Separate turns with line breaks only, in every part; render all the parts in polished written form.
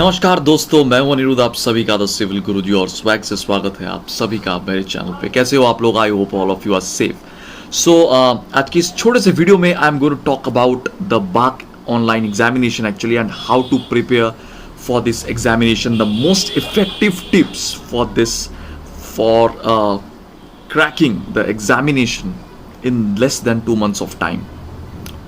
नमस्कार दोस्तों, मैं हूं अनिरुद्ध, आप सभी का द सिविल गुरुजी और स्वैग से स्वागत है आप सभी का मेरे चैनल पे। कैसे हो आप लोग? I hope all of you are safe. So आज की इस छोटे से वीडियो में I am going to talk about the बाक online examination actually and how to prepare for this examination, the most effective tips for this for cracking the examination in less than 2 months of time.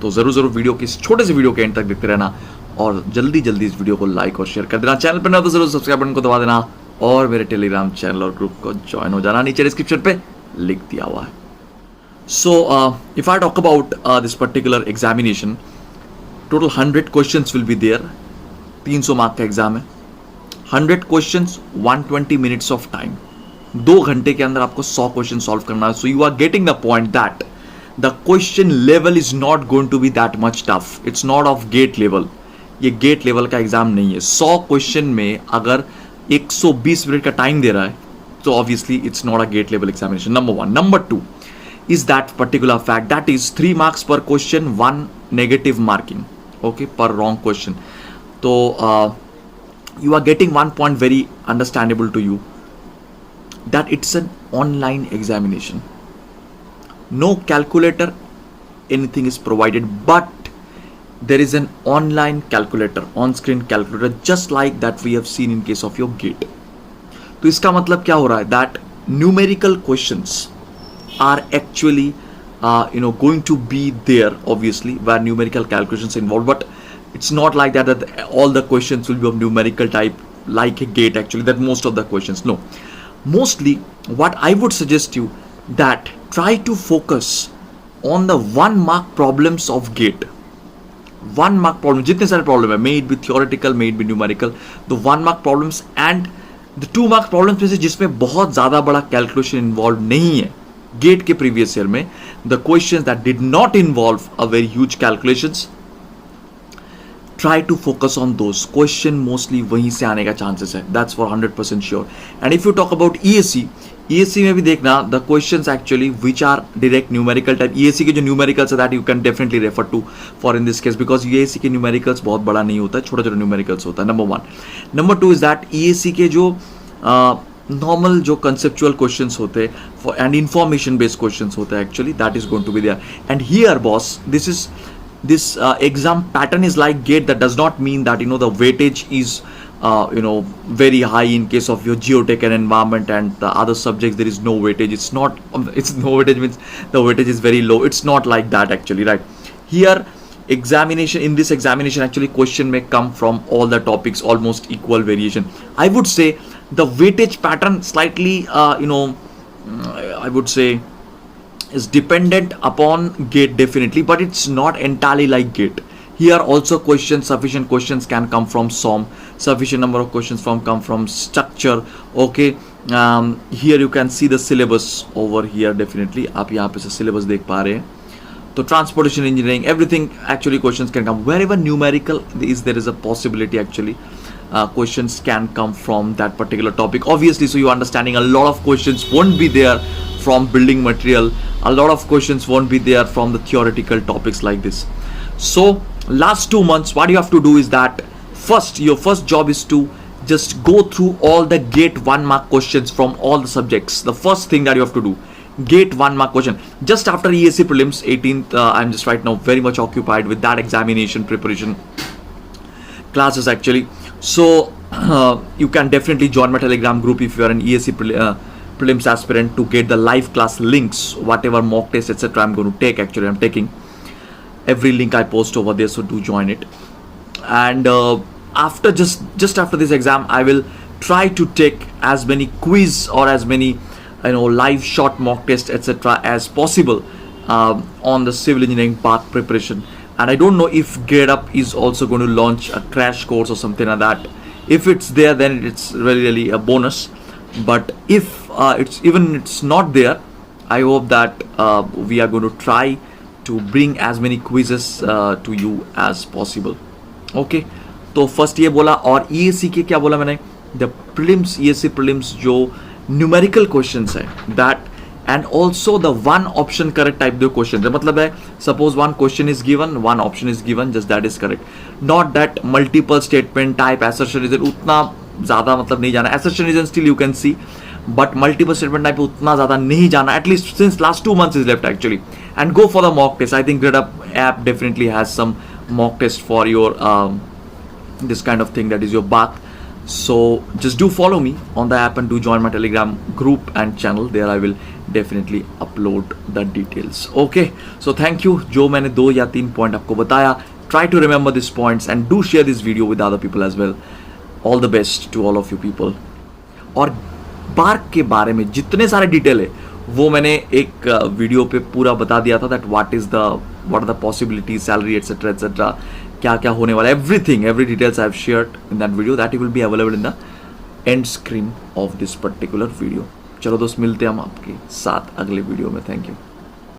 तो ज़रूर video के इस छोटे से video के and तक देखते रहना और जल्दी इस वीडियो को लाइक और शेयर कर देना। चैनल पर ना तो जरूर सब्सक्राइब बटन को दबा देना और मेरे टेलीग्राम चैनल और ग्रुप को ज्वाइन हो जाना, नीचे डिस्क्रिप्शन पे लिख दिया हुआ है। So if I talk about this particular examination, total 100 questions will be there. 300 mark का एग्जाम है। 100 क्वेश्चंस, 120 मिनट्स ऑफ टाइम। 2 घंटे के अंदर आपको 100 क्वेश्चन सॉल्व करना है। So you are getting the point that the question level is not going to be that much tough. It's not of GATE level. ये GATE level का exam नहीं है। 100 क्वेश्चन में अगर 120 मिनट का टाइम दे रहा है तो obviously it's not a GATE level examination, number 1। Number 2 is that particular fact that is 3 marks per question, 1 negative marking, okay, per wrong question. तो you are getting 1 point very understandable to you that it's an online examination. No calculator, anything is provided, but there is an online calculator, on-screen calculator, just like that we have seen in case of your GATE. तो इसका मतलब क्या हो रहा है? That numerical questions are actually, going to be there, obviously, where numerical calculations involved, but it's not like that all the questions will be of numerical type, like a GATE actually, that most of the questions, no. Mostly, what I would suggest you, that try to focus on the 1 mark problems of GATE. 1 mark problem, जितने सारे problem है, may it be theoretical, may it be numerical, the 1 mark problems and the 2 mark problems में से जिसमें बहुत ज़्यादा बड़ा calculation involve नहीं है गेट के प्रीवियस ईयर में, the questions that did not involve a very huge calculations, try to focus on those question. Mostly वहीं से आने का चांसेस है, that's for 100% sure. And if you talk about ESC में भी देखना, the questions actually which are direct numerical type, ESC के जो numerical है that you can definitely refer to for in this case, because ESC के numерicals बहुत बड़ा नहीं होता है, छोटा numерicals होता है, number 1. Number 2 is that ESC के जो normal जो conceptual questions होते हैं and information based questions होते हैं actually, that is going to be there. And here boss, this exam pattern is like GATE. That does not mean that the weightage is very high in case of your geotech and environment, and the other subjects there is no weightage. It's no weightage means the weightage is very low. It's not like that actually, right? Here in this examination actually question may come from all the topics, almost equal variation. I would say the weightage pattern slightly I would say is dependent upon GATE definitely, but it's not entirely like GATE. Here also sufficient questions can come from SOM, sufficient number of questions come from structure, okay. Here you can see the syllabus over here, definitely आप यहाँ पे से syllabus देख पा रहे हैं. तो transportation engineering, everything actually questions can come. Wherever numerical there is a possibility actually questions can come from that particular topic, obviously. So you understanding a lot of questions won't be there from building material, a lot of questions won't be there from the theoretical topics like this. So last 2 months what you have to do is that your first job is to just go through all the GATE 1 mark questions from all the subjects. The first thing that you have to do, GATE 1 mark question. Just after ESC prelims 18th, I'm just right now very much occupied with that examination preparation classes actually. So you can definitely join my Telegram group if you are an ESC prelims aspirant to get the live class links, whatever mock test etc. I'm going to take. Actually I'm taking every link I post over there, so do join it. And after just after this exam I will try to take as many quiz or as many live short mock test etc. as possible on the civil engineering path preparation. And I don't know if GradeUp is also going to launch a crash course or something like that. If it's there, then it's really a bonus. But if it's not there, I hope that we are going to try to bring as many quizzes to you as possible. Okay, तो first ये बोला. और ESC के क्या बोला मैंने? The prelims, ESC prelims जो numerical questions है, that and also the one option correct type दो क्वेश्चन, मतलब है suppose one question is given, one option is given, just that is correct, not that multiple statement type assertion reason, उतना ज्यादा मतलब नहीं जाना, assertion reason still you can see, but multiple statement type उतना ज्यादा नहीं जाना, at least since last 2 months is left actually, and go for the mock test. I think GradeUp app definitely has some mock test for your this kind of thing, that is your bath. So just do follow me on the app and do join my Telegram group and channel. There I will definitely upload the details. Okay, so thank you. जो मैंने 2 या 3 point आपको बताया, try to remember these points and do share this video with other people as well. All the best to all of you people. और bark के बारे में जितने सारे डिटेल है वो मैंने एक वीडियो पे पूरा बता दिया था, that what are the possibilities, salary etcetera etcetera, क्या क्या होने वाला है, everything, every details I have shared in that video, that will be available in the end screen of this particular video. चलो दोस्त, मिलते हैं हम आपके साथ अगले वीडियो में. Thank you.